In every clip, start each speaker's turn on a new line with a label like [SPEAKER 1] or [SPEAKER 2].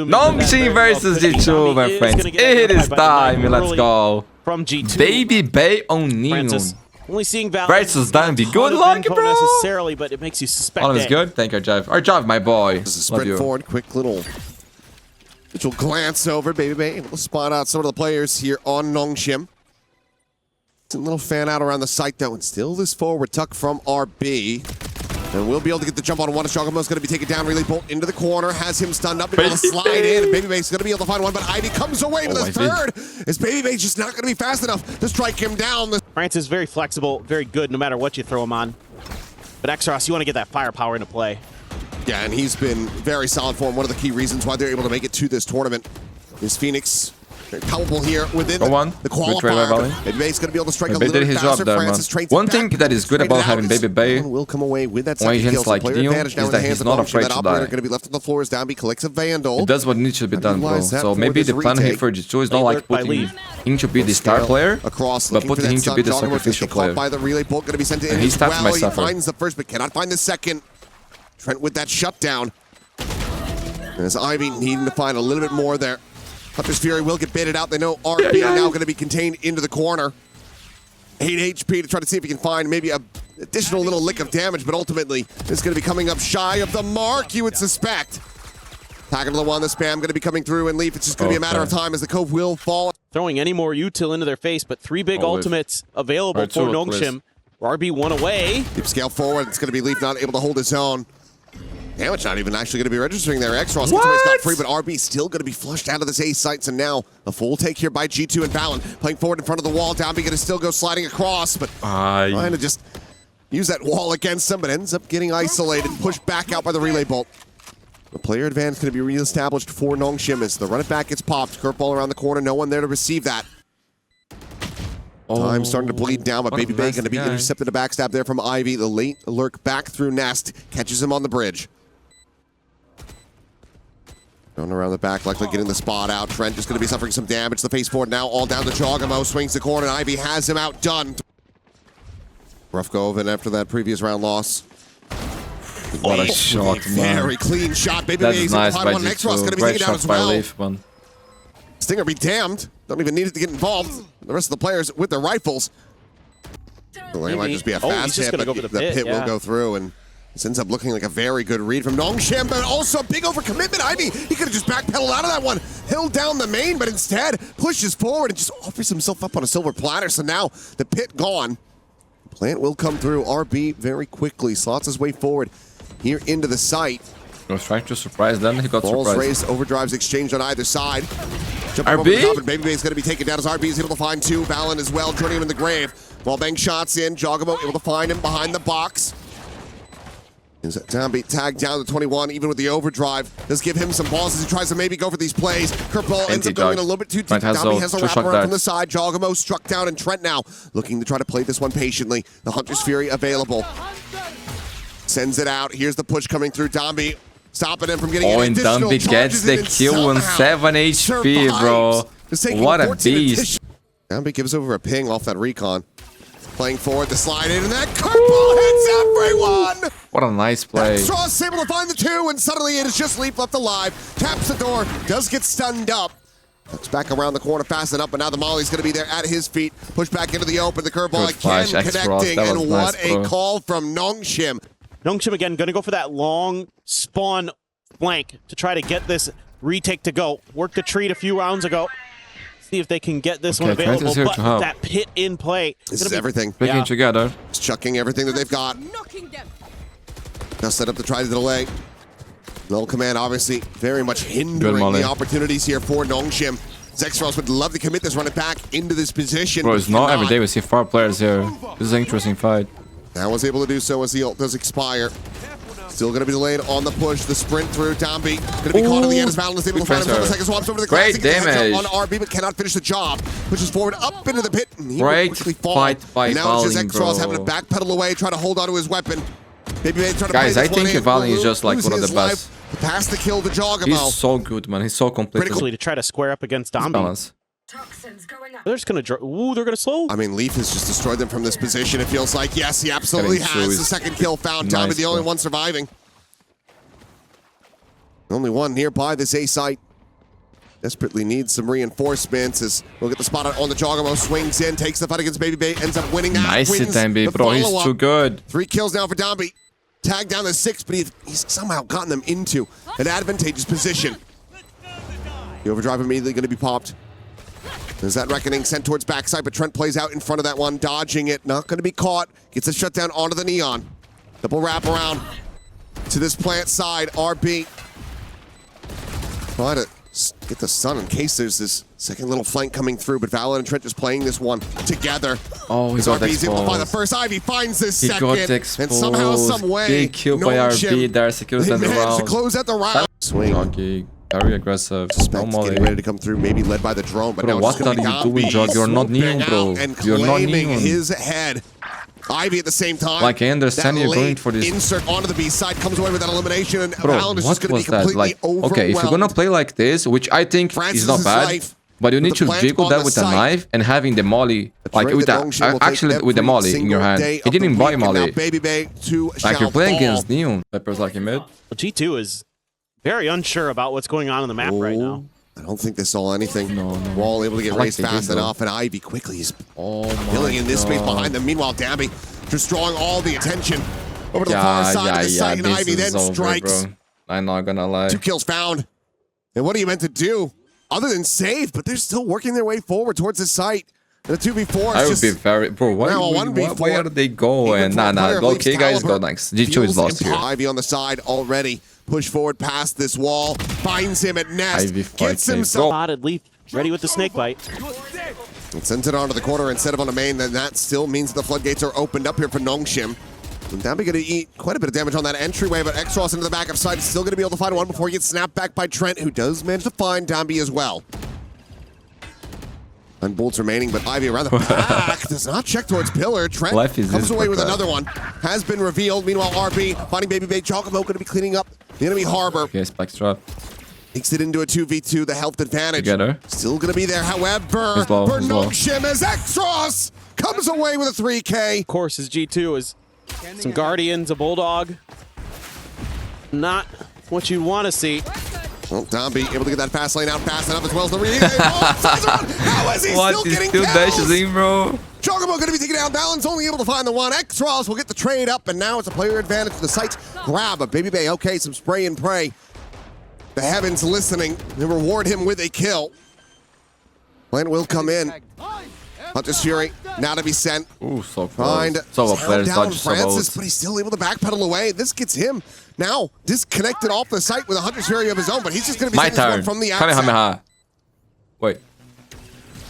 [SPEAKER 1] Nongshim versus G2, my friends. It is time. Let's go.
[SPEAKER 2] From G2.
[SPEAKER 1] BABYBAY on Neon
[SPEAKER 2] Only seeing
[SPEAKER 1] versus DAMBI. Good luck, bro.
[SPEAKER 2] Necessarily, but it makes you suspect.
[SPEAKER 1] All is good. Thank you, Jive. Our Jive, my boy.
[SPEAKER 3] This is a sprint forward. Quick little glance over. BABYBAY able to spot out some of the players here on Nongshim. It's a little fan out around the site though, and still this forward tuck from RB. And we'll be able to get the jump on one. Jogamo's going to be taken down. Relay bolt into the corner. Has him stunned up. Able to slide in. And BABYBAY's going to be able to find one. But Ivy comes away with his third. As BABYBAY's just not going to be fast enough to strike him down.
[SPEAKER 2] France is very flexible, very good no matter what you throw him on. But Exros, you want to get that firepower into play.
[SPEAKER 3] Yeah, and he's been very solid for him. One of the key reasons why they're able to make it to this tournament is Phoenix. Very palpable here within the qualifier. BABYBAY's going to be able to strike a little bit faster.
[SPEAKER 1] One thing that is good about having BABYBAY
[SPEAKER 3] will come away with that second kill.
[SPEAKER 1] Like Neon is that he's not afraid to die.
[SPEAKER 3] Going to be left on the floor as DAMBI collects a Vandal.
[SPEAKER 1] He does what needs to be done, bro. So maybe the plan here for G2 is not like putting him to be the star player, but putting him to be the sacrificial player. And he's tapped my suffer.
[SPEAKER 3] Finds the first, but cannot find the second. Trent with that shutdown. As Ivy needing to find a little bit more there. Hunter's Fury will get baited out. They know RB are now going to be contained into the corner. 8 HP to try to see if he can find maybe an additional little lick of damage, but ultimately it's going to be coming up shy of the mark, you would suspect. Tagging to the one, the spam going to be coming through, and Leaf, it's just going to be a matter of time as the Cove will fall.
[SPEAKER 2] Throwing any more util into their face, but 3 big ultimates available for Nongshim. RB one away.
[SPEAKER 3] Deep scale forward, it's going to be Leaf not able to hold his own. Damage not even actually going to be registering there. Exros gets away scot-free, but RB still going to be flushed out of this A site. So now a full take here by G2 and Valen. Playing forward in front of the wall. DAMBI going to still go sliding across, but trying to just use that wall against him, but ends up getting isolated, pushed back out by the relay bolt. The player advantage going to be reestablished for Nongshim as the run it back gets popped. Curveball around the corner, no one there to receive that. Time starting to bleed down, but BABYBAY going to be intercepted a backstab there from Ivy. The late lurk back through Nest catches him on the bridge. Going around the back, likely getting the spot out. Trent just going to be suffering some damage. The face forward now all down to Jogamo. Swings the corner, and Ivy has him outdone. Rough go of it after that previous round loss.
[SPEAKER 1] What a shot, man.
[SPEAKER 3] Very clean shot.
[SPEAKER 1] BABYBAY's nice by G2.
[SPEAKER 3] Going to be taken down as well.
[SPEAKER 1] Leaf, man.
[SPEAKER 3] Stinger be damned. Don't even need it to get involved. The rest of the players with their rifles. It might just be a fast hit, but the pit will go through, and this ends up looking like a very good read from Nongshim, but also a big overcommitment. Ivy, he could have just backpedaled out of that one, held down the main, but instead pushes forward and just offers himself up on a silver platter. So now the pit gone. Plant will come through. RB very quickly slots his way forward here into the site.
[SPEAKER 1] I was trying to surprise them. He got
[SPEAKER 3] Balls
[SPEAKER 1] surprised.
[SPEAKER 3] raised, overdrives exchanged on either side. Jumping
[SPEAKER 1] RB?
[SPEAKER 3] over the top, and BABYBAY's going to be taken down as RB is able to find 2. Valen as well, joining him in the grave. Wallbang shots in. Jogamo able to find him behind the box. DAMBI tagged down to 21, even with the overdrive. Does give him some balls as he tries to maybe go for these plays. Curveball ends up going a little bit too deep. DAMBI has a wraparound from the side. Jogamo struck down, and Trent now looking to try to play this one patiently. The Hunter's Fury available. Sends it out. Here's the push coming through. DAMBI stopping him from getting an additional
[SPEAKER 1] DAMBI gets the kill on 7 HP, bro. What a beast.
[SPEAKER 3] DAMBI gives over a ping off that recon. Playing forward, the slide in, and that curveball hits everyone!
[SPEAKER 1] What a nice play.
[SPEAKER 3] Exros able to find the 2, and suddenly it is just Leaf left alive. Taps the door, does get stunned up. Looks back around the corner fast enough, but now the Molly's going to be there at his feet. Push back into the open, the curveball again connecting, and what a call from Nongshim.
[SPEAKER 2] Nongshim again, going to go for that long spawn flank to try to get this retake to go. Worked the treat a few rounds ago. See if they can get this one available, but that pit in play.
[SPEAKER 3] This is everything.
[SPEAKER 1] Picking together.
[SPEAKER 3] It's chucking everything that they've got. Now set up to try to delay. Null command obviously very much hindering the opportunities here for Nongshim. Exros would love to commit this, run it back into this position.
[SPEAKER 1] Bro, it's not every day we see 4 players here. This is an interesting fight.
[SPEAKER 3] Now was able to do so as the ult does expire. Still going to be delayed on the push. The sprint through. DAMBI going to be caught in the end as Valen is able to find himself. The second swaps over the
[SPEAKER 1] great damage
[SPEAKER 3] on RB, but cannot finish the job. Pushes forward up into the pit, and he
[SPEAKER 1] great
[SPEAKER 3] will quickly fall.
[SPEAKER 1] fight by
[SPEAKER 3] and now it's just
[SPEAKER 1] Valen,
[SPEAKER 3] Exros having to backpedal away, try to hold onto his weapon.
[SPEAKER 1] Guys, I think Valen is just like one of the best.
[SPEAKER 3] Pass the kill to Jogamo.
[SPEAKER 1] He's so good, man. He's so complete.
[SPEAKER 2] Critically to try to square up against DAMBI. They're just gonna ooh, they're gonna slow.
[SPEAKER 3] I mean, Leaf has just destroyed them from this position. It feels like, yes, he absolutely has. The second kill found. DAMBI, the only one surviving. Only one nearby this A site. desperately needs some reinforcements as we'll get the spot on the Joggermo, swings in, takes the fight against BABYBAY, ends up winning that.
[SPEAKER 1] Nice it, DAMBI, bro. He's too good.
[SPEAKER 3] 3 kills now for DAMBI. Tagged down to 6, but he's somehow gotten them into an advantageous position. The overdrive immediately going to be popped. There's that reckoning sent towards backside, but Trent plays out in front of that one, dodging it. Not going to be caught. Gets a shutdown onto the Neon. Double wrap around to this plant side. RB. Try to get the sun in case there's this second little flank coming through, but Valorant and Trent just playing this one together.
[SPEAKER 1] Oh, he got
[SPEAKER 3] RB's able to find the first. Ivy finds this second, and somehow, some way,
[SPEAKER 1] big kill by RB there, secures the round.
[SPEAKER 3] To close out the round. Swing.
[SPEAKER 1] Joggy, very aggressive.
[SPEAKER 3] Suspect getting ready to come through, maybe led by the drone, but
[SPEAKER 1] bro,
[SPEAKER 3] now
[SPEAKER 1] what are you doing, Jog? You're not Neon, bro. You're not Neon.
[SPEAKER 3] His head. Ivy at the same time.
[SPEAKER 1] Like, I understand you're going for this.
[SPEAKER 3] Insert onto the B side, comes away with that elimination, and
[SPEAKER 1] bro,
[SPEAKER 3] Valorant is just going to be completely
[SPEAKER 1] like, okay, if you're gonna play like this, which I think is not bad, but you need to jiggle that with a knife and having the molly, like with that, actually with the molly in your hand. He didn't buy molly. Like, you're playing against Neon. Peppers like in mid.
[SPEAKER 2] Well, G2 is very unsure about what's going on the map right now.
[SPEAKER 3] I don't think they saw anything.
[SPEAKER 1] No.
[SPEAKER 3] Wall able to get raised fast enough, and Ivy quickly is filling in this space behind them. Meanwhile, DAMBI just drawing all the attention over to the far side of the site, and Ivy then strikes.
[SPEAKER 1] I'm not gonna lie.
[SPEAKER 3] 2 kills found. And what are you meant to do other than save? But they're still working their way forward towards the site. And a 2v4
[SPEAKER 1] I would be very... Bro, where do they go? And nah, okay, guys, go next. G2 is lost here.
[SPEAKER 3] Ivy on the side already. Push forward past this wall. Finds him at Nest. Gets himself...
[SPEAKER 2] Spotted Leaf, ready with the snake bite.
[SPEAKER 3] And sends it onto the corner instead of on the main. Then that still means the floodgates are opened up here for Nongshim. And DAMBI going to eat quite a bit of damage on that entryway, but Xross into the backup side is still going to be able to find one before he gets snapped back by Trent, who does manage to find DAMBI as well. 9 bullets remaining, but Ivy around the back does not check towards Pillar. Trent comes away with another one. Has been revealed. Meanwhile, RB finding BABYBAY. Joggermo going to be cleaning up the enemy harbor.
[SPEAKER 1] Okay, Spike's drop.
[SPEAKER 3] Takes it into a 2v2, the health advantage.
[SPEAKER 1] Together.
[SPEAKER 3] Still going to be there, however, for Nongshim as Xross comes away with a 3K.
[SPEAKER 2] Of course, his G2 is some Guardians, a Bulldog. Not what you want to see.
[SPEAKER 3] Well, DAMBI able to get that fast lane out fast enough as well as the relay. How is he still getting kills?
[SPEAKER 1] Dashes in, bro.
[SPEAKER 3] Joggermo going to be taken down. Balance only able to find the one. Xross will get the trade up, and now it's a player advantage to the site's grab. But BABYBAY, okay, some spray and pray. The heavens listening. They reward him with a kill. Plant will come in. Hunter's Fury now to be sent.
[SPEAKER 1] Ooh, so close. So players
[SPEAKER 3] down Francis, but he's still able to backpedal away. This gets him now disconnected off the site with a Hunter's Fury of his own, but he's just going to be sending this one from the outside.
[SPEAKER 1] Wait.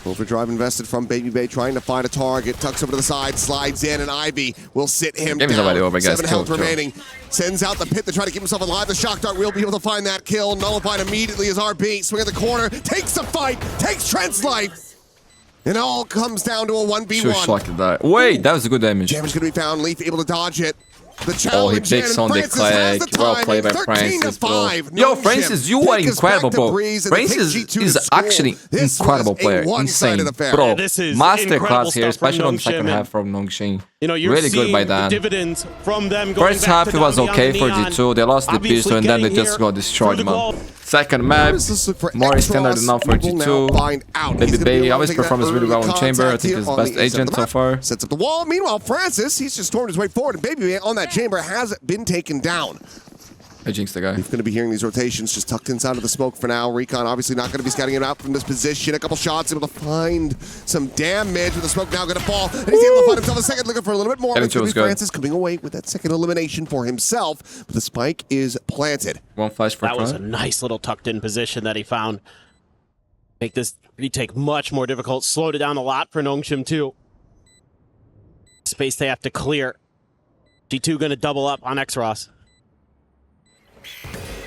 [SPEAKER 3] Overdrive invested from BABYBAY, trying to find a target. Tucks over to the side, slides in, and Ivy will sit him down. 7 health remaining. Sends out the pit to try to keep himself alive. The shock dart will be able to find that kill. Nullified immediately as RB. Swing at the corner, takes the fight, takes Trent's life. It all comes down to a 1v1.
[SPEAKER 1] Wait, that was a good damage.
[SPEAKER 3] Damage going to be found. Leaf able to dodge it. The
[SPEAKER 1] he picks on the click. Well played by Francis, bro. Yo, Francis, you are incredible, bro. Francis is actually incredible player. Insane. Bro, masterclass here, especially on the second half from Nongshim.
[SPEAKER 2] You know, you're really good by Dan. Dividends from them going
[SPEAKER 1] First half, it was okay for G2. They lost the pistol and then they just got destroyed, man. Second map, more standard enough for G2. BABYBAY always performs really well in chamber. I think he's best agent so far.
[SPEAKER 3] Sets up the wall. Meanwhile, Francis, he's just stormed his way forward, and BABYBAY on that chamber has been taken down.
[SPEAKER 1] I jinxed the guy.
[SPEAKER 3] He's going to be hearing these rotations just tucked inside of the smoke for now. Recon obviously not going to be scouting him out from this position. A couple shots, able to find some damage with the smoke now going to fall. And he's able to find himself a second, looking for a little bit more. Francis coming away with that second elimination for himself. But the spike is planted.
[SPEAKER 1] One flash for
[SPEAKER 2] That was a nice little tucked in position that he found. Make this retake much more difficult. Slowed it down a lot for Nongshim too. Space they have to clear. G2 going to double up on Xross.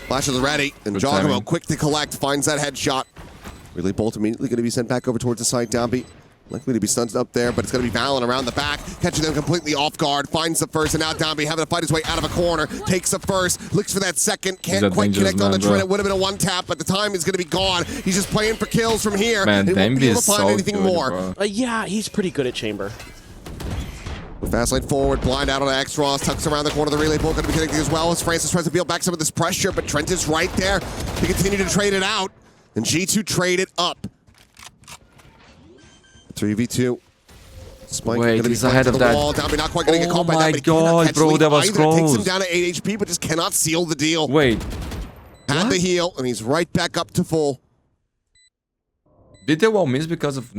[SPEAKER 3] Flash is ready, and Joggermo quick to collect, finds that headshot. Really Bolt immediately going to be sent back over towards the side. DAMBI likely to be stunned up there, but it's going to be Valen around the back, catching them completely off guard, finds the first, and now DAMBI having to fight his way out of a corner, takes the first, looks for that second, can't quite connect on the Trent. It would have been a one tap, but the time is going to be gone. He's just playing for kills from here.
[SPEAKER 1] Man, DAMBI is
[SPEAKER 3] so anything more.
[SPEAKER 2] Yeah, he's pretty good at chamber.
[SPEAKER 3] Fast lane forward, blind out on Xross, tucks around the corner of the relay pool, going to be connecting as well as Francis tries to peel back some of this pressure, but Trent is right there to continue to trade it out. And G2 traded up. 3v2. Spike
[SPEAKER 1] wait, he's ahead of that.
[SPEAKER 3] DAMBI not quite gonna get caught by
[SPEAKER 1] my
[SPEAKER 3] that,
[SPEAKER 1] god, bro, that was close.
[SPEAKER 3] Takes him down to 8 HP, but just cannot seal the deal.
[SPEAKER 1] Wait.
[SPEAKER 3] Had the heal, and he's right back up to full.
[SPEAKER 1] Did they wall miss because of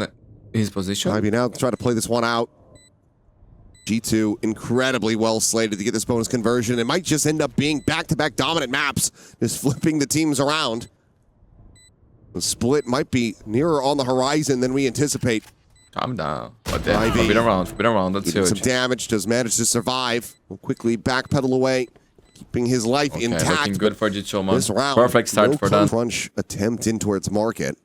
[SPEAKER 1] his position?
[SPEAKER 3] DAMBI now try to play this one out. G2 incredibly well slated to get this bonus conversion. It might just end up being back-to-back dominant maps, just flipping the teams around. The split might be nearer on the horizon than we anticipate.
[SPEAKER 1] Calm down. But then, been around. That's huge.
[SPEAKER 3] Some damage, does manage to survive. Will quickly backpedal away, keeping his life intact.
[SPEAKER 1] Looking good for G2, man.
[SPEAKER 3] This round,
[SPEAKER 1] perfect start for them.
[SPEAKER 3] Crunch attempt in towards market.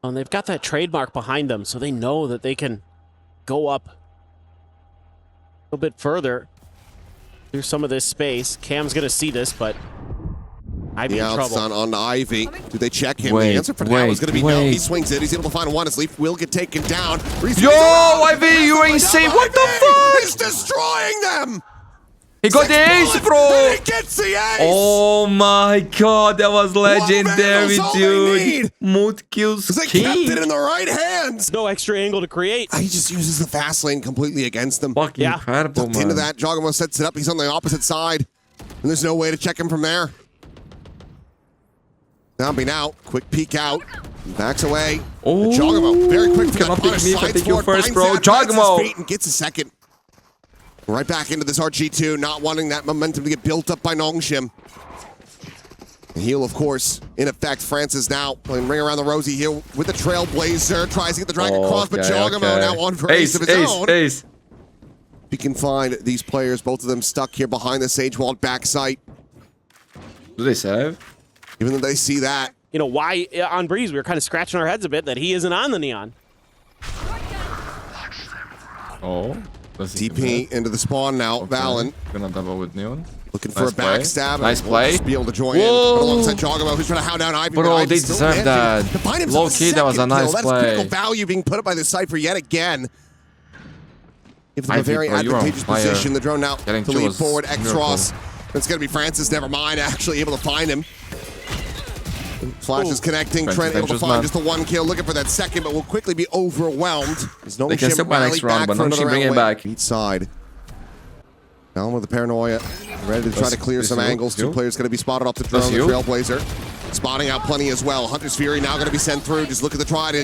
[SPEAKER 2] And they've got that trademark behind them, so they know that they can go up a little bit further through some of this space. Cam's gonna see this, but Ivy in trouble.
[SPEAKER 3] On to Ivy. Do they check him?
[SPEAKER 1] Wait,
[SPEAKER 3] the answer for now is going to be no. He swings it. He's able to find one. His leaf will get taken down.
[SPEAKER 1] Yo, Ivy, you're insane. What the fuck?
[SPEAKER 3] He's destroying them.
[SPEAKER 1] He got the ace, bro.
[SPEAKER 3] He gets the ace.
[SPEAKER 1] Oh my god, that was legendary, dude. Mood kills
[SPEAKER 3] king. They kept it in the right hands.
[SPEAKER 2] No extra angle to create.
[SPEAKER 3] He just uses the fast lane completely against them.
[SPEAKER 1] Fucking incredible, man.
[SPEAKER 3] Into that, Jogamo sets it up. He's on the opposite side. And there's no way to check him from there. DAMBI now, quick peek out, backs away.
[SPEAKER 1] Oh,
[SPEAKER 3] Jogamo, very quick for
[SPEAKER 1] cannot
[SPEAKER 3] that punish.
[SPEAKER 1] pick me if I
[SPEAKER 3] Slides
[SPEAKER 1] pick you
[SPEAKER 3] forward,
[SPEAKER 1] first, bro.
[SPEAKER 3] finds that,
[SPEAKER 1] Jogamo
[SPEAKER 3] and gets a second. Right back into this RG2, not wanting that momentum to get built up by Nongshim. The heal, of course, in effect. Francis now playing ring around the rosy here with the Trailblazer. Tries to get the drag across, but Jogamo now on for ace of his own.
[SPEAKER 1] Ace.
[SPEAKER 3] He can find these players, both of them stuck here behind the Sage Walled backside.
[SPEAKER 1] Do they save?
[SPEAKER 3] Even though they see that.
[SPEAKER 2] You know, why on Breeze we were kind of scratching our heads a bit that he isn't on the Neon.
[SPEAKER 1] Oh.
[SPEAKER 3] TP into the spawn now. Okay. Valen.
[SPEAKER 1] Gonna double with Neon.
[SPEAKER 3] Looking for a backstab.
[SPEAKER 1] Nice play.
[SPEAKER 3] Just be able to join in. But alongside Jogamo, who's trying to hound down Ivy.
[SPEAKER 1] Bro, they deserve that. Low key, that was a nice play.
[SPEAKER 3] That's critical value being put up by the Cypher yet again. Give them a very advantageous position. The drone now to lead forward. X-Ross. It's going to be Francis, never mind, actually able to find him. Flash is connecting. Trent able to find just the one kill. Looking for that second, but will quickly be overwhelmed. There's no
[SPEAKER 1] they can still buy next round, but Nongshim bring it back.
[SPEAKER 3] Each side. Down with the paranoia. Ready to try to clear some angles. Two players going to be spotted off the drone. The Trailblazer. Spotting out plenty as well. Hunter's Fury now going to be sent through. Just look at the try to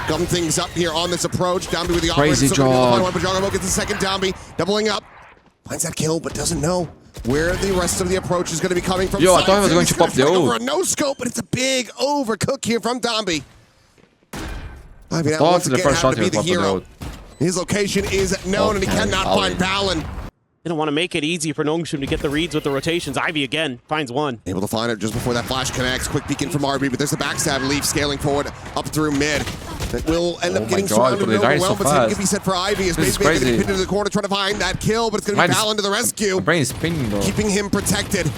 [SPEAKER 3] gum things up here on this approach. DAMBI with the
[SPEAKER 1] crazy job.
[SPEAKER 3] Jogamo gets the second. DAMBI doubling up. Finds that kill, but doesn't know where the rest of the approach is going to be coming from.
[SPEAKER 1] Yo, I thought he was going to pop the
[SPEAKER 3] over a no scope, but it's a big overcook here from DAMBI. I mean,
[SPEAKER 1] thought the first shot he was popping out.
[SPEAKER 3] His location is known, and he cannot find Valen.
[SPEAKER 2] They don't want to make it easy for Nongshim to get the reads with the rotations. Ivy again finds one.
[SPEAKER 3] Able to find it just before that flash connects. Quick peek in from RB, but there's a backstab leaf scaling forward up through mid. That will end up getting surrounded and overwhelmed, but it's going to be set for Ivy. As Baby going to be pinned into the corner trying to find that kill, but it's going to be Valen to the rescue.
[SPEAKER 1] My brain is spinning, bro.
[SPEAKER 3] Keeping him protected.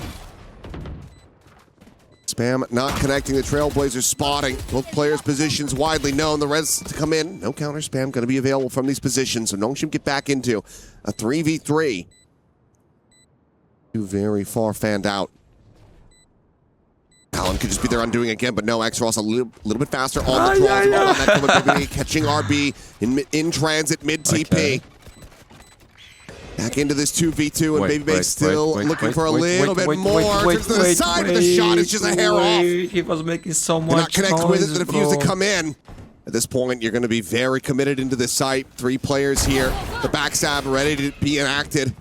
[SPEAKER 3] Spam not connecting. The Trailblazer spotting. Both players' positions widely known. The rest to come in. No counter spam going to be available from these positions. So Nongshim get back into a 3v3. Two very far fanned out. Alan could just be their undoing again, but no, X-Ross a little bit faster on the draw. Catching RB in transit, mid-TP. Okay. Back into this 2v2, and BABYBAY still looking for a little bit more. Turns to the side, but the shot is just a hair off.
[SPEAKER 1] He was making so much
[SPEAKER 3] not connect with it, the defuse to come in. At this point, you're going to be very committed into this site. 3 players here. The backstab ready to be enacted.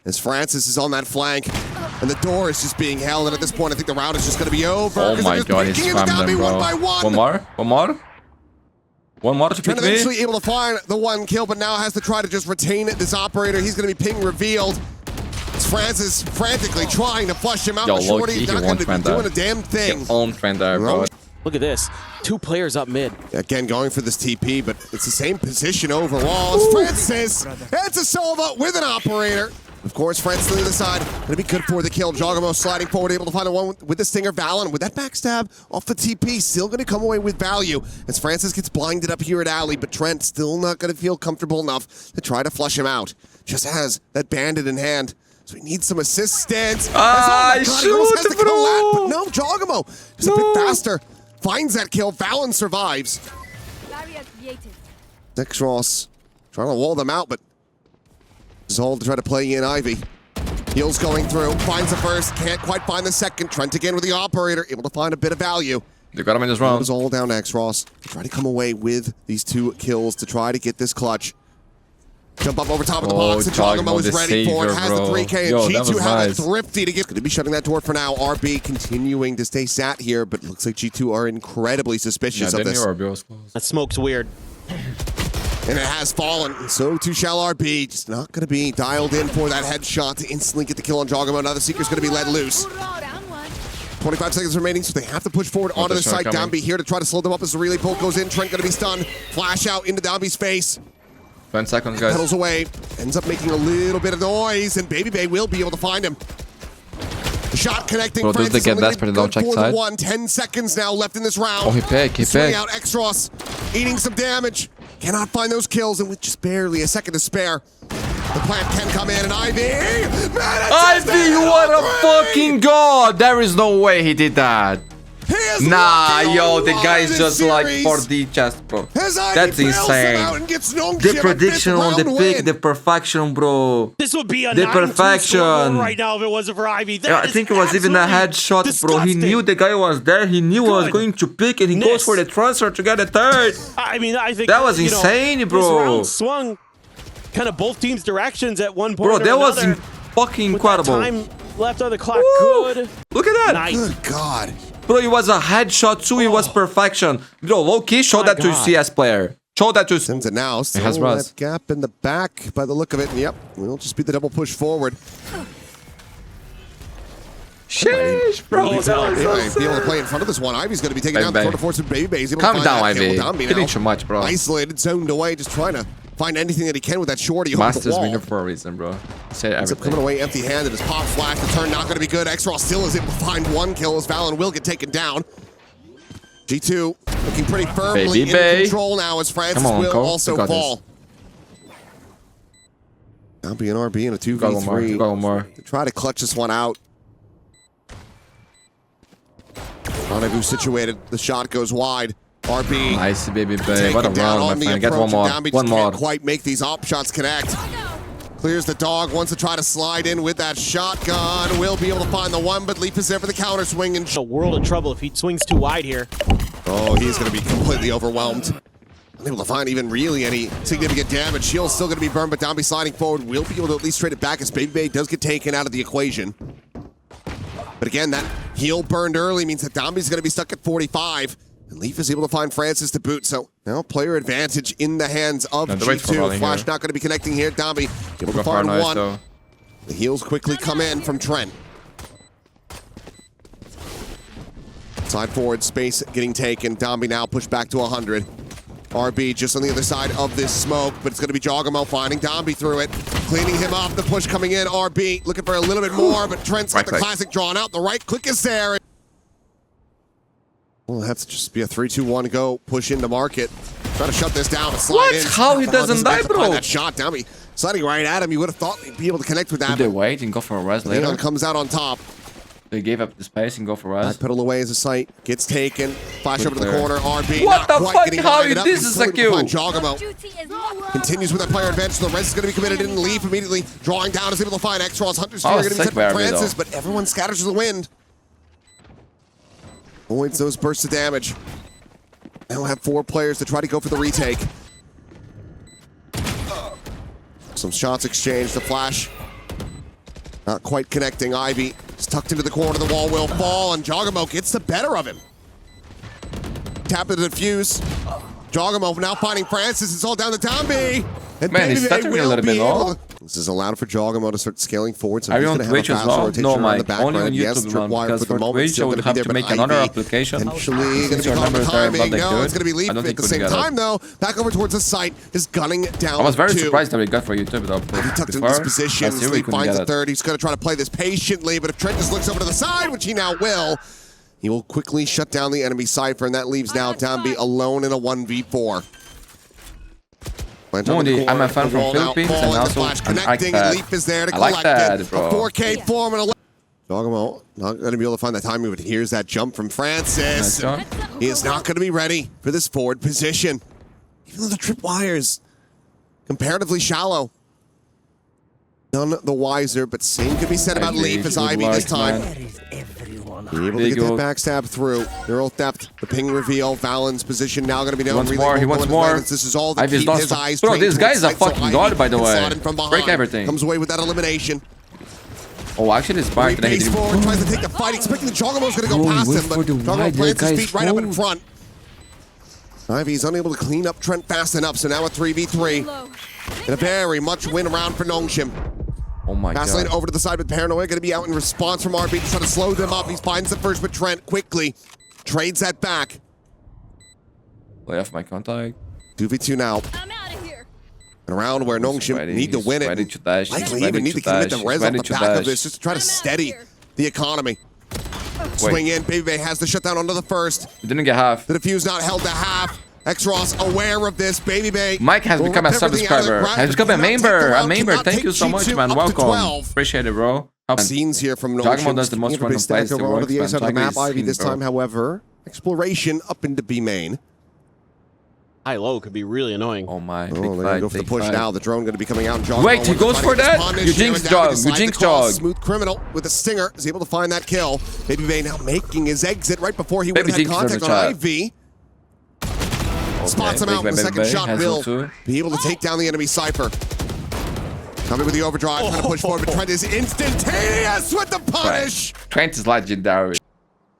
[SPEAKER 3] As Francis is on that flank, and the door is just being held, and at this point, I think the round is just going to be over.
[SPEAKER 1] Oh my god, he's spammed them, bro. One more to pick me.
[SPEAKER 3] Eventually able to find the one kill, but now has to try to just retain it. This operator, he's going to be ping revealed. It's Francis frantically trying to flush him out.
[SPEAKER 1] Yo,
[SPEAKER 3] Shorty's not going to be doing a damn thing.
[SPEAKER 1] Own friend there, bro.
[SPEAKER 2] Look at this. 2 players up mid.
[SPEAKER 3] Again, going for this TP, but it's the same position overall. It's Francis. It's a solo with an operator. Of course, Francis to the side. Gonna be good for the kill. Jogamo sliding forward, able to find a one with the Stinger. Valen with that backstab off the TP. Still gonna come away with value as Francis gets blinded up here at Alley, but Trent still not gonna feel comfortable enough to try to flush him out. Just has that bandit in hand. So he needs some assistance.
[SPEAKER 1] Shoot,
[SPEAKER 3] But no, Jogamo just a bit faster. finds that kill. Valen survives. Nexros trying to wall them out, but Zold to try to play in Ivy. Heals going through, finds the first, can't quite find the second. Trent again with the operator, able to find a bit of value.
[SPEAKER 1] They got him in this round.
[SPEAKER 3] It's all down to Nexros. Try to come away with these 2 kills to try to get this clutch. Jump up over top of the box, and Jogamo is ready for it. Has the 3K, and G2 have it thrifty to get. Going to be shutting that door for now. RB continuing to stay sat here, but looks like G2 are incredibly suspicious of this.
[SPEAKER 2] That smoke's weird.
[SPEAKER 3] And it has fallen. So too shall RB. Just not going to be dialed in for that headshot to instantly get the kill on Jogamo. Now the Seeker's going to be let loose. 25 seconds remaining, so they have to push forward onto the site. DAMBI here to try to slow them up as the relay bolt goes in. Trent going to be stunned. Flash out into DAMBI's face.
[SPEAKER 1] 10 seconds, guys.
[SPEAKER 3] Pedals away. Ends up making a little bit of noise, and BABYBAY will be able to find him. The shot connecting.
[SPEAKER 1] Bro, does they get desperate? Don't check side.
[SPEAKER 3] 10 seconds now left in this round.
[SPEAKER 1] Oh, he picked.
[SPEAKER 3] Swing out Extros, eating some damage. Cannot find those kills, and with just barely a second to spare, the plant can come in, and Ivy!
[SPEAKER 1] Ivy, what a fucking god! There is no way he did that. Nah, yo, the guy's just like 4D chest, bro. That's insane. The prediction on the pick, the perfection, bro.
[SPEAKER 2] This would be a
[SPEAKER 1] the perfection
[SPEAKER 2] right now if it wasn't for Ivy.
[SPEAKER 1] I think it was even a headshot, bro. He knew the guy was there. He knew he was going to pick, and he goes for the transfer to get a third.
[SPEAKER 2] I mean, I think
[SPEAKER 1] that was insane, bro.
[SPEAKER 2] This round swung kind of both teams' directions at one point.
[SPEAKER 1] Bro, that was fucking incredible.
[SPEAKER 2] Time left on the clock. Good.
[SPEAKER 1] Look at that.
[SPEAKER 2] Nice.
[SPEAKER 3] Good God.
[SPEAKER 1] Bro, it was a headshot too. It was perfection. Bro, low key, show that to CS player. Show that to.
[SPEAKER 3] Sends it now. Still
[SPEAKER 1] has
[SPEAKER 3] that gap in the back by the look of it. And yep, we'll just be the double push forward.
[SPEAKER 1] Sheesh, bro.
[SPEAKER 3] Be able to play in front of this one. Ivy's going to be taking down the front of force with BABYBAY.
[SPEAKER 1] Calm down, Ivy. Getting too much, bro.
[SPEAKER 3] Isolated, zoned away, just trying to find anything that he can with that shorty.
[SPEAKER 1] Master's winner for a reason, bro. Say everything.
[SPEAKER 3] Coming away empty-handed. His pop flash. The turn not going to be good. Xraw still is able to find 1 kill as Valen will get taken down. G2 looking pretty firmly in control now as Francis will also fall. DAMBI and RB in a 2v3.
[SPEAKER 1] Go more.
[SPEAKER 3] To try to clutch this one out. Rendezvous situated. The shot goes wide. RB.
[SPEAKER 1] Nice, BABYBAY. What a round, my friend. Get one more. One more.
[SPEAKER 3] Can't quite make these op shots connect. Clears the dog. Wants to try to slide in with that shotgun. Will be able to find the one, but Leaf is there for the counter swing. And
[SPEAKER 2] a world of trouble if he swings too wide here.
[SPEAKER 3] Oh, he's going to be completely overwhelmed. Unable to find even really any significant damage. Shield's still going to be burned, but DAMBI sliding forward will be able to at least trade it back as BABYBAY does get taken out of the equation. But again, that heal burned early means that DAMBI's going to be stuck at 45. And Leaf is able to find Francis to boot. So now player advantage in the hands of G2. Flash not going to be connecting here. DAMBI able to find one. The heals quickly come in from Trent. Side forward space getting taken. DAMBI now pushed back to 100. RB just on the other side of this smoke, but it's going to be Jogamo finding DAMBI through it. Cleaning him up, the push coming in. RB looking for a little bit more, but Trent's got the classic drawn out. The right click is there. We'll have to just be a 3-2-1 go, push into market. Try to shut this down and slide in.
[SPEAKER 1] How he doesn't die, bro?
[SPEAKER 3] That shot, DAMBI sliding right at him. You would have thought he'd be able to connect with that.
[SPEAKER 1] Did they wait and go for a res later?
[SPEAKER 3] Leon comes out on top.
[SPEAKER 1] They gave up the space and go for res.
[SPEAKER 3] Backpedal away as a sight. Gets taken. Flash over to the corner. RB.
[SPEAKER 1] What the fuck? How this is a kill?
[SPEAKER 3] Jogamo continues with that player advantage. The res is going to be committed in. Leaf immediately drawing down. Is able to find Xraw's Hunter's Fury. Going to be set for Francis, but everyone scatters to the wind. Avoids those bursts of damage. Now have 4 players to try to go for the retake. Some shots exchanged. The flash not quite connecting. Ivy is tucked into the corner. The wall will fall, and Jogamo gets the better of him. Tap the defuse. Jogamo now finding Francis. It's all down to DAMBI. And
[SPEAKER 1] man, he's stuttering a little bit, no?
[SPEAKER 3] This is allowed for Jogamo to start scaling forward. So
[SPEAKER 1] are you on Twitch as well? No, Mike.
[SPEAKER 3] Only
[SPEAKER 1] on YouTube, man. Because for Twitch, I would have to make another application.
[SPEAKER 3] Potentially going to be on the timing. No, it's going to be Leaf at the same time, though. Back over towards the site, is gunning down.
[SPEAKER 1] I was very surprised that we got for YouTube, though.
[SPEAKER 3] He tucked into this position. Leaf finds a third. He's going to try to play this patiently, but if Trent just looks over to the side, which he now will, he will quickly shut down the enemy Cypher, and that leaves now DAMBI alone in a 1v4.
[SPEAKER 1] Mundi, I'm a fan from Philippines and also an iPad.
[SPEAKER 3] Leaf is there to
[SPEAKER 1] I like that,
[SPEAKER 3] it.
[SPEAKER 1] bro.
[SPEAKER 3] A 4K form and a Dogamo not going to be able to find that timing, but here's that jump from Francis.
[SPEAKER 1] Nice
[SPEAKER 3] He is not going to be ready for this forward position. Even though the tripwire's comparatively shallow. None the wiser, but same could be said about Leaf as Ivy this time. Be able to get that backstab through. Neural depth, the ping reveal, Valen's position now going to be known.
[SPEAKER 1] He wants more.
[SPEAKER 3] This is all the
[SPEAKER 1] Ivy's
[SPEAKER 3] keep his eyes.
[SPEAKER 1] Bro, this guy is a fucking god, by the way. Break everything.
[SPEAKER 3] Comes away with that elimination.
[SPEAKER 1] Oh, actually, it's back.
[SPEAKER 3] Base forward, tries to take the fight, expecting the Jogamo's going to go past him, but Jogamo plants his feet right up in front. Ivy's unable to clean up Trent fast enough, so now a 3v3. And a very much win round for Nongshim.
[SPEAKER 1] Oh my god.
[SPEAKER 3] Pass lane over to the side with Paranoia, going to be out in response from RB to try to slow them up. He finds the first with Trent quickly. Trades that back.
[SPEAKER 1] Play off my contact.
[SPEAKER 3] 2v2 now.
[SPEAKER 4] I'm out of here.
[SPEAKER 3] And around where Nongshim need to win it. Likely even need to commit the res on the back of this just to try to steady the economy. Swing in, BABYBAY has the shutdown onto the first.
[SPEAKER 1] He didn't get half.
[SPEAKER 3] The defuse not held to half. X-Ross aware of this. BABYBAY.
[SPEAKER 1] Mike has become a subscriber. Has become a member. A member. Thank you so much, man. Welcome. Appreciate it, bro.
[SPEAKER 3] Scenes here from Nongshim.
[SPEAKER 1] Jogamo does the most random plays.
[SPEAKER 3] Over the A side of the map. Ivy this time, however, exploration up into B main.
[SPEAKER 2] High-low could be really annoying.
[SPEAKER 1] Oh my.
[SPEAKER 3] They're going to go for the push now. The drone going to be coming out. And
[SPEAKER 1] wait, he goes for that? You jinx dog. You jinx dog.
[SPEAKER 3] Smooth criminal with a stinger is able to find that kill. BABYBAY now making his exit right before he would have had contact on Ivy. Spots him out in the second shot. Will be able to take down the enemy Cypher. Coming with the overdrive, trying to push forward, but Trent is instantaneous with the punish.
[SPEAKER 1] Trent is legendary.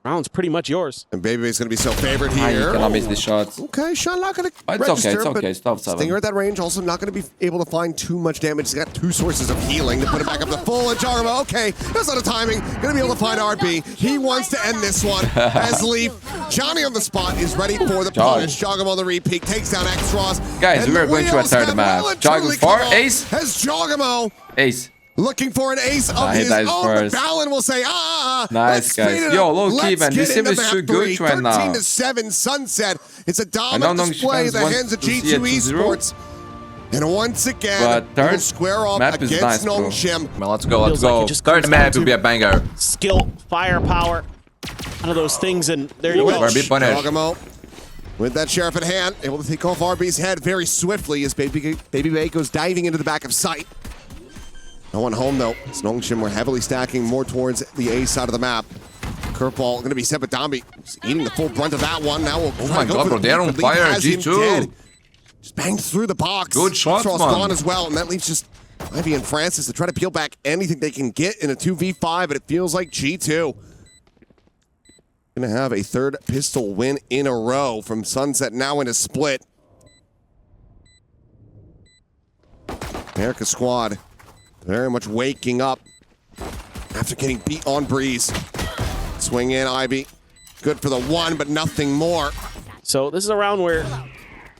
[SPEAKER 2] Round's pretty much yours.
[SPEAKER 3] And BABYBAY's going to be so favored here.
[SPEAKER 1] You cannot miss the shots.
[SPEAKER 3] Okay, shot not going to
[SPEAKER 1] register, it's okay. It's top 7.
[SPEAKER 3] Stinger at that range, also not going to be able to find too much damage. He's got 2 sources of healing to put it back up to full. And Jogamo, okay, that's not a timing. Going to be able to find RB. He wants to end this one as Leaf. Johnny on the spot is ready for the punish. Jogamo the repeat, takes down X-Ross.
[SPEAKER 1] Guys, we are going to retire the map. Jogamo for ace.
[SPEAKER 3] As Jogamo.
[SPEAKER 1] Ace.
[SPEAKER 3] Looking for an ace of his own, but Valen will say,
[SPEAKER 1] nice, guys. Yo, low-key, man. This team is too good right now.
[SPEAKER 3] 13-7 Sunset. It's a dominant display at the hands of G2 Esports. And once again,
[SPEAKER 1] third
[SPEAKER 3] square off
[SPEAKER 1] map
[SPEAKER 3] against
[SPEAKER 1] is nice,
[SPEAKER 3] Nongshim.
[SPEAKER 1] Well, let's go, let's go. Third map will be a banger.
[SPEAKER 2] Skill, firepower, one of those things, and there you go.
[SPEAKER 3] Jogamo with that sheriff at hand, able to take off RB's head very swiftly as BABYBAY goes diving into the back of sight. No one home though. As Nongshim were heavily stacking more towards the A side of the map. Curveball going to be set, but DAMBI eating the full brunt of that one. Now we'll
[SPEAKER 1] oh my god, bro, they're on fire. G2.
[SPEAKER 3] Just banged through the box.
[SPEAKER 1] Good shots, man.
[SPEAKER 3] Gone as well, and that leaves just Ivy and Francis to try to peel back anything they can get in a 2v5, but it feels like G2 gonna have a third pistol win in a row from Sunset now in a split. America squad very much waking up after getting beat on Breeze. Swing in, Ivy. Good for the one, but nothing more.
[SPEAKER 2] So this is a round where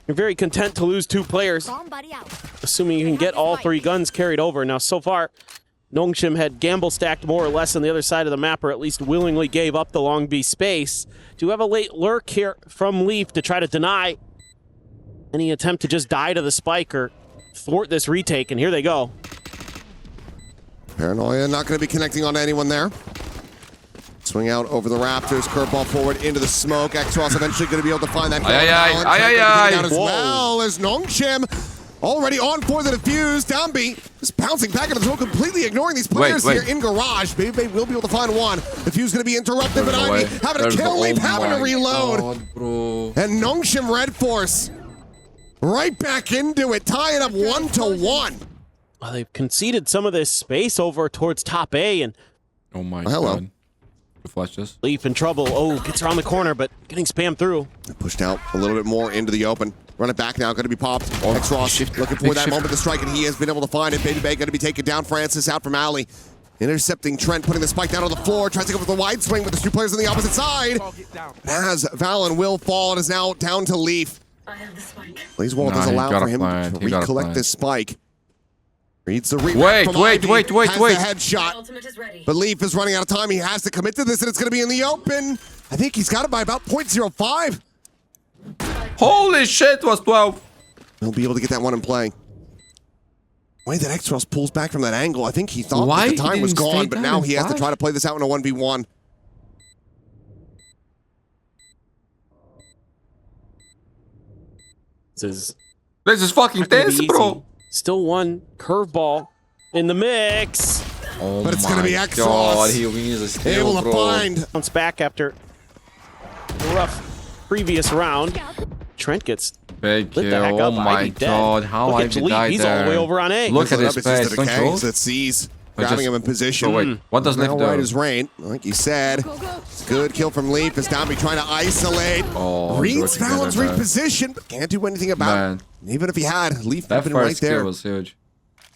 [SPEAKER 2] you're very content to lose 2 players, assuming you can get all 3 guns carried over. Now, so far, Nongshim had gamble stacked more or less on the other side of the map, or at least willingly gave up the long B space. Do have a late lurk here from Leaf to try to deny any attempt to just die to the spike or thwart this retake, and here they go.
[SPEAKER 3] Paranoia not going to be connecting on anyone there. Swing out over the Raptors, curveball forward into the smoke. X-Ross eventually going to be able to find that down as well as Nongshim already on for the defuse. DAMBI just bouncing back into the zone, completely ignoring these players here in garage. BABYBAY will be able to find one. Defuse going to be interrupted, but Ivy having a kill leap, having to reload. And Nongshim RedForce right back into it, tying up 1-1.
[SPEAKER 2] Well, they've conceded some of this space over towards top A, and
[SPEAKER 1] oh my god. Flashes.
[SPEAKER 2] Leaf in trouble. Oh, gets around the corner, but getting spammed through.
[SPEAKER 3] Pushed out a little bit more into the open. Run it back now, going to be popped. X-Ross looking for that moment to strike, and he has been able to find it. BABYBAY going to be taken down. Francis out from alley. Intercepting Trent, putting the spike down on the floor. Tries to go for the wide swing with the 2 players on the opposite side. As Valen will fall, it is now down to Leaf. Blaze-Wall does allow for him to recollect this spike. Reads the read. Wait. The headshot. But Leaf is running out of time. He has to commit to this, and it's going to be in the open. I think he's got it by about 0.05.
[SPEAKER 1] Holy shit, it was 12.
[SPEAKER 3] He'll be able to get that one in play. way that X-Ross pulls back from that angle, I think he thought that the time was gone, but now he has to try to play this out in a 1v1.
[SPEAKER 2] This
[SPEAKER 1] is fucking tense, bro.
[SPEAKER 2] Still one curveball in the mix.
[SPEAKER 1] Oh,
[SPEAKER 3] but it's gonna be X-Ross.
[SPEAKER 1] He wins a steal,
[SPEAKER 3] able to find.
[SPEAKER 2] Bounce back after a rough previous round. Trent gets
[SPEAKER 1] Big kill. Oh my god, how I died there.
[SPEAKER 2] He's all the way over on A.
[SPEAKER 1] Look at his face.
[SPEAKER 3] That sees grabbing him in position.
[SPEAKER 1] Oh, wait, what does Leaf do?
[SPEAKER 3] Right as rain, like you said. Good kill from Leaf as DAMBI trying to isolate.
[SPEAKER 1] Oh,
[SPEAKER 3] reads Val's reposition, but can't do anything about it. Even if he had, Leaf would have been right there.
[SPEAKER 1] That was huge.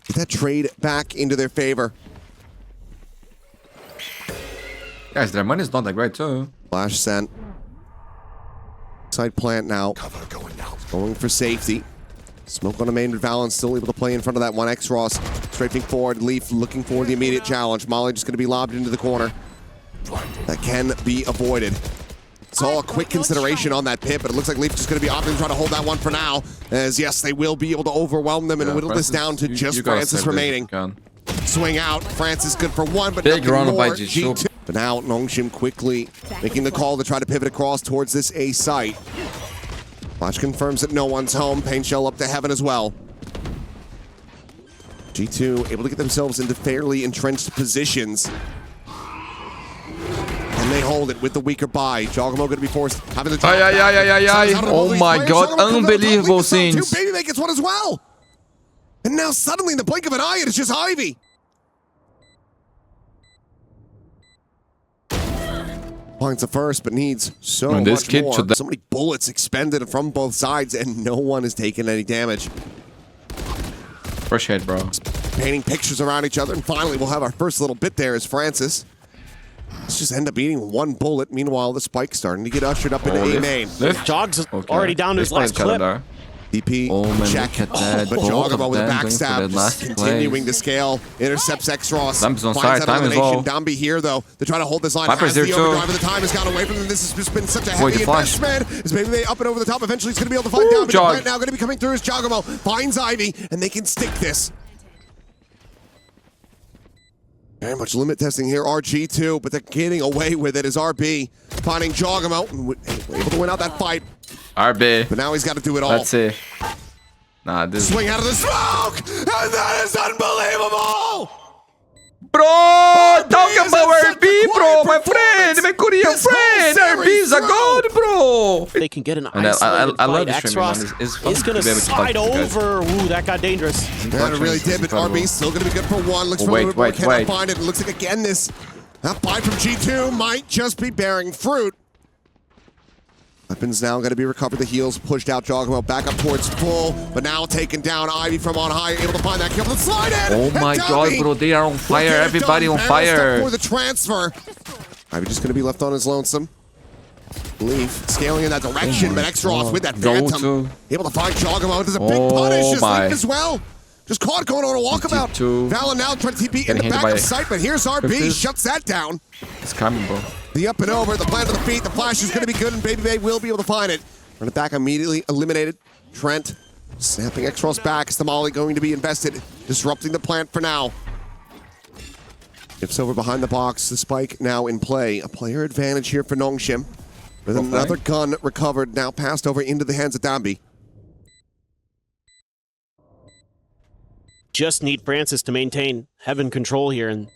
[SPEAKER 3] Get that trade back into their favor.
[SPEAKER 1] Guys, their money's not that great too.
[SPEAKER 3] Flash sent. Side plant now. Going for safety. Smoke on the main, but Valen still able to play in front of that one. X-Ross strafing forward. Leaf looking for the immediate challenge. Molly just going to be lobbed into the corner. That can be avoided. It's all a quick consideration on that pit, but it looks like Leaf is just going to be opting to try to hold that one for now. As yes, they will be able to overwhelm them and whittle this down to just Francis remaining. Swing out. Francis good for one, but
[SPEAKER 1] big run by
[SPEAKER 3] G2. But now Nongshim quickly making the call to try to pivot across towards this A site. Flash confirms that no one's home. Pain shell up to heaven as well. G2 able to get themselves into fairly entrenched positions. And they hold it with the weaker buy. Jogamo going to be forced having the
[SPEAKER 1] oh my god, unbelievable scenes.
[SPEAKER 3] BABYBAY gets one as well. And now suddenly in the blink of an eye, it's just Ivy. Points the first, but needs so much more. So many bullets expended from both sides, and no one has taken any damage.
[SPEAKER 1] Fresh head, bro.
[SPEAKER 3] Painting pictures around each other, and finally we'll have our first little bit there as Francis. Let's just end up eating one bullet. Meanwhile, the spike's starting to get ushered up into A main.
[SPEAKER 2] Jogs is already down to his last clip.
[SPEAKER 3] DP, check, but Jogamo with a backstab, just continuing to scale, intercepts X-Ross, finds that elimination. DAMBI here, though, to try to hold this line. Has the overdrive, the time has gone away from them. This has just been such a heavy investment. As BABYBAY up and over the top, eventually he's going to be able to find DAMBI. The plant now going to be coming through as Jogamo finds Ivy, and they can stick this. Very much limit testing here, RG2, but they're getting away with it as RB finding Jogamo, able to win out that fight.
[SPEAKER 1] RB.
[SPEAKER 3] But now he's got to do it all.
[SPEAKER 1] Let's see. Nah, this
[SPEAKER 3] swing out of the smoke! And that is unbelievable!
[SPEAKER 1] Bro, talk about RB, bro, my friend, my Korean friend. RB is a god, bro.
[SPEAKER 2] They can get an isolated fight. X-Ross is going to slide over. Ooh, that got dangerous.
[SPEAKER 3] Yeah, it really did, but RB still going to be good for one. Looks for a little bit more. Cannot find it. It looks like, again, that buy from G2 might just be bearing fruit. Weapons now going to be recovered. The heels pushed out. Jogamo back up towards full, but now taken down. Ivy from on high, able to find that kill. The slide in.
[SPEAKER 1] Oh my god, bro, they are on fire. Everybody on fire.
[SPEAKER 3] For the transfer. Ivy just going to be left on his lonesome. Leaf scaling in that direction, but X-Ross with that Phantom. Able to find Jogamo. There's a big punish. Just Leaf as well. Just caught going on a walkabout. Valen now trying to TP in the back of sight, but here's RB. Shuts that down.
[SPEAKER 1] It's coming, bro.
[SPEAKER 3] The up and over, the plant to the feet, the flash is going to be good, and BABYBAY will be able to find it. Run it back immediately, eliminated. Trent snapping X-Ross back. Is the molly going to be invested, disrupting the plant for now. It's over behind the box, the spike now in play. A player advantage here for Nongshim. With another gun recovered, now passed over into the hands of DAMBI.
[SPEAKER 2] Just need Francis to maintain heaven control here, and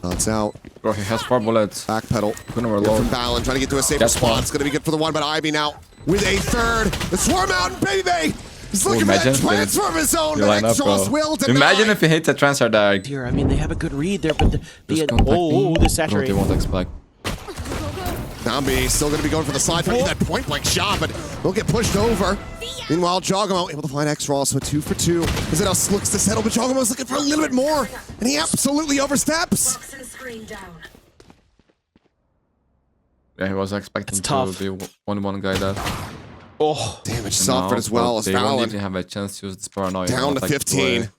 [SPEAKER 3] it's out.
[SPEAKER 1] Bro, he has 4 bullets.
[SPEAKER 3] Backpedal.
[SPEAKER 1] Gonna reload.
[SPEAKER 3] From Valen, trying to get to a safer spot. It's gonna be good for the one, but Ivy now with a third. The swarm out, BABYBAY. He's looking for that transfer of his own, but X-Ross will deny.
[SPEAKER 1] Imagine if he hits a transfer direct.
[SPEAKER 2] Here, I mean, they have a good read there, but the saturate.
[SPEAKER 1] They won't expect.
[SPEAKER 3] DAMBI still going to be going for the slide, trying to get that point-blank shot, but will get pushed over. Meanwhile, Jogamo able to find X-Ross with 2 for 2. As it else looks to settle, but Jogamo's looking for a little bit more, and he absolutely oversteps.
[SPEAKER 1] Yeah, he was expecting to be 1-1 guy there.
[SPEAKER 3] Oh, damage suffered as well as Valen.
[SPEAKER 1] They won't even have a chance to use this paranoia.
[SPEAKER 3] Down to 15.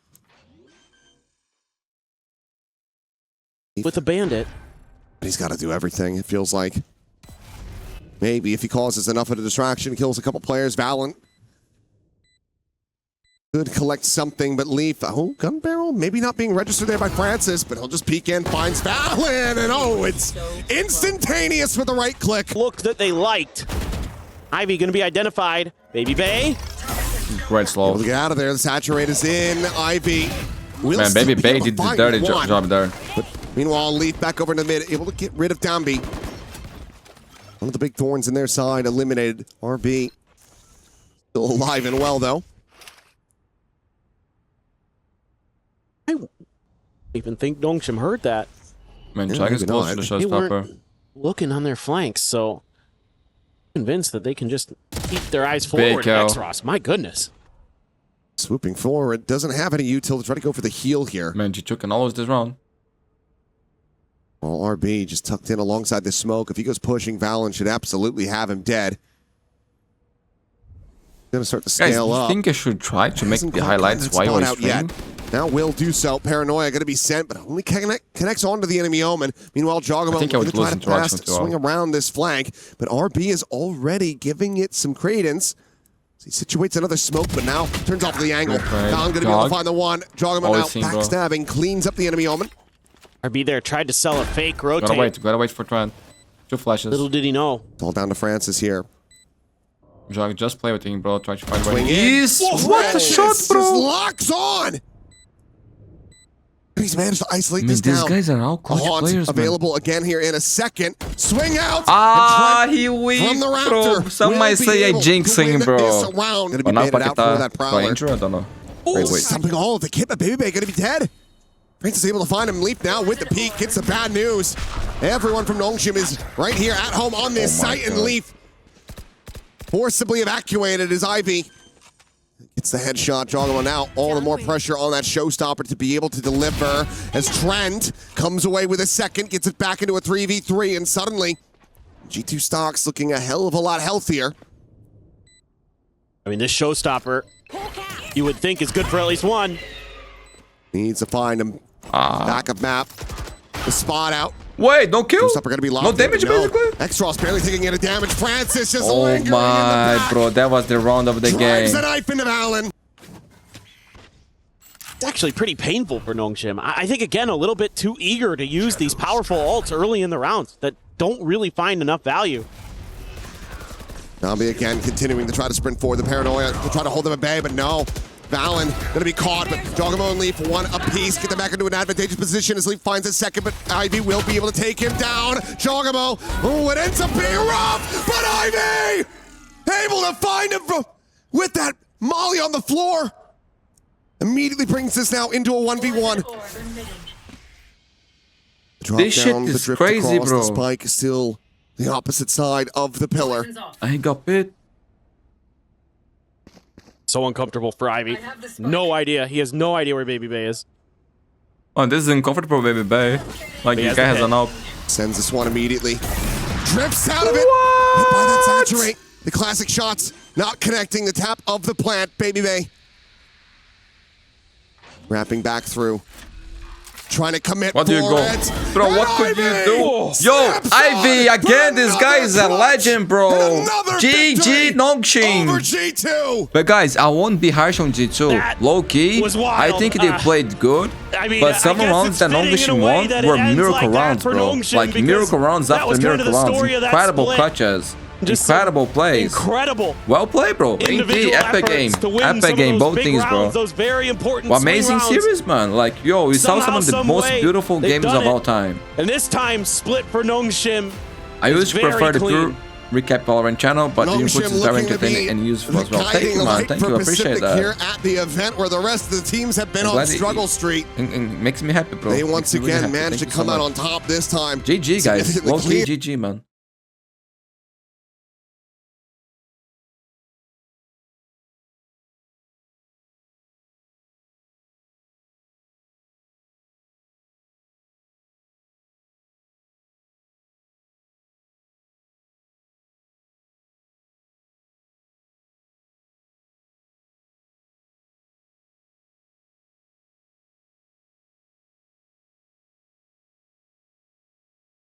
[SPEAKER 2] With a bandit.
[SPEAKER 3] He's got to do everything, it feels like. Maybe if he causes enough of a distraction, kills a couple players. Valorant could collect something, but Leaf, oh, gun barrel, maybe not being registered there by Francis, but he'll just peek in, finds Valen, and oh, it's instantaneous with the right click.
[SPEAKER 2] Look that they liked. Ivy gonna be identified. BABYBAY.
[SPEAKER 1] Great slow.
[SPEAKER 3] Able to get out of there. The saturate is in. Ivy.
[SPEAKER 1] Man, BABYBAY did the dirty job there.
[SPEAKER 3] But meanwhile, Leaf back over in the mid, able to get rid of DAMBI. One of the big thorns in their side eliminated. RB still alive and well, though.
[SPEAKER 2] I even think Nongshim heard that.
[SPEAKER 1] Man, Jack is close to the showstopper.
[SPEAKER 2] Looking on their flanks, so convinced that they can just keep their eyes forward. Xross, my goodness.
[SPEAKER 3] Swooping forward, doesn't have any util to try to go for the heal here.
[SPEAKER 1] Man, G2 can always this round.
[SPEAKER 3] Well, RB just tucked in alongside the smoke. If he goes pushing, Valen should absolutely have him dead. Gonna start to scale up.
[SPEAKER 1] I think I should try to make the highlights while we're streaming.
[SPEAKER 3] Now will do so. Paranoia gonna be sent, but only connects onto the enemy Omen. Meanwhile, Jogamo gonna try to pass, swing around this flank, but RB is already giving it some credence. So he situates another smoke, but now turns off the angle. Down, gonna be able to find the one. Jogamo now backstabbing, cleans up the enemy Omen.
[SPEAKER 2] RB there tried to sell a fake rotate.
[SPEAKER 1] Gotta wait for Trent. 2 flashes.
[SPEAKER 2] Little did he know.
[SPEAKER 3] It's all down to Francis here.
[SPEAKER 1] Jog, just play with him, bro. Try to find
[SPEAKER 3] swing
[SPEAKER 1] in. What a shot, bro!
[SPEAKER 3] Just locks on! He's managed to isolate this down.
[SPEAKER 1] These guys are all clutch players,
[SPEAKER 3] available again here in a second. Swing
[SPEAKER 1] out! He weak,
[SPEAKER 3] from the Raptor.
[SPEAKER 1] Bro. Some might say I jinxing, bro.
[SPEAKER 3] Gonna be baited out for that Prowler.
[SPEAKER 1] I don't know.
[SPEAKER 3] Wait. Stumping all of the kit, but BABYBAY gonna be dead. Francis is able to find him. Leap now with the peek. Gets the bad news. Everyone from Nongshim is right here at home on this site, and Leaf forcibly evacuated as Ivy gets the headshot. Jogamo now all the more pressure on that showstopper to be able to deliver as Trent comes away with a second, gets it back into a 3v3, and suddenly G2 stocks looking a hell of a lot healthier.
[SPEAKER 2] I mean, this showstopper you would think is good for at least one.
[SPEAKER 3] Needs to find him. Backup map. The spot out.
[SPEAKER 1] Wait, no kill?
[SPEAKER 3] Showstopper gonna be locked.
[SPEAKER 1] No damage, basically?
[SPEAKER 3] Xross barely taking any damage. Francis just
[SPEAKER 1] oh
[SPEAKER 3] lingering
[SPEAKER 1] my,
[SPEAKER 3] in the back.
[SPEAKER 1] Bro, that was the round of the
[SPEAKER 3] Drives
[SPEAKER 1] game.
[SPEAKER 3] the knife into Valen.
[SPEAKER 2] It's actually pretty painful for Nongshim. I think, again, a little bit too eager to use these powerful ults early in the rounds that don't really find enough value.
[SPEAKER 3] DAMBI again continuing to try to sprint forward. The Paranoia to try to hold them at bay, but no. Valen gonna be caught, but Jogamo and Leaf one apiece. Get them back into an advantageous position as Leaf finds a second, but Ivy will be able to take him down. Jogamo, oh, it ends up being rough, but Ivy able to find him with that molly on the floor. Immediately brings this now into a 1v1.
[SPEAKER 1] This shit is crazy, bro.
[SPEAKER 3] The spike is still the opposite side of the pillar.
[SPEAKER 1] I got bit.
[SPEAKER 2] So uncomfortable for Ivy. No idea. He has no idea where BABYBAY is.
[SPEAKER 1] Oh, this is uncomfortable, BABYBAY. Like, the guy has an up.
[SPEAKER 3] Sends this one immediately. Drifts out of it. Hit by that saturate. The classic shots not connecting the tap of the plant. BABYBAY wrapping back through. Trying to commit.
[SPEAKER 1] What do you go? Bro, what could you do? Yo, Ivy, again, this guy is a legend, bro. GG Nongshim.
[SPEAKER 3] Over G2.
[SPEAKER 1] But guys, I won't be harsh on G2. Low key, I think they played good. but some rounds that Nongshim won were miracle rounds, bro. Like miracle rounds after miracle rounds. Incredible clutches. Incredible plays.
[SPEAKER 2] Incredible.
[SPEAKER 1] Well played, bro. Indeed, epic game. Epic game, both things, bro.
[SPEAKER 2] Those very important
[SPEAKER 1] amazing series, man. Like, yo, we saw some of the most beautiful games of all time.
[SPEAKER 2] And this time, split for Nongshim.
[SPEAKER 1] I used to prefer the pure recap Valorant channel, but the inputs is very entertaining and useful as well. Thank you, man. Thank you. I appreciate that.
[SPEAKER 3] Here at the event where the rest of the teams have been on struggle street.
[SPEAKER 1] Makes me happy, bro.
[SPEAKER 3] They once again managed to come out on top this time.
[SPEAKER 1] GG, guys. Low key, GG, man.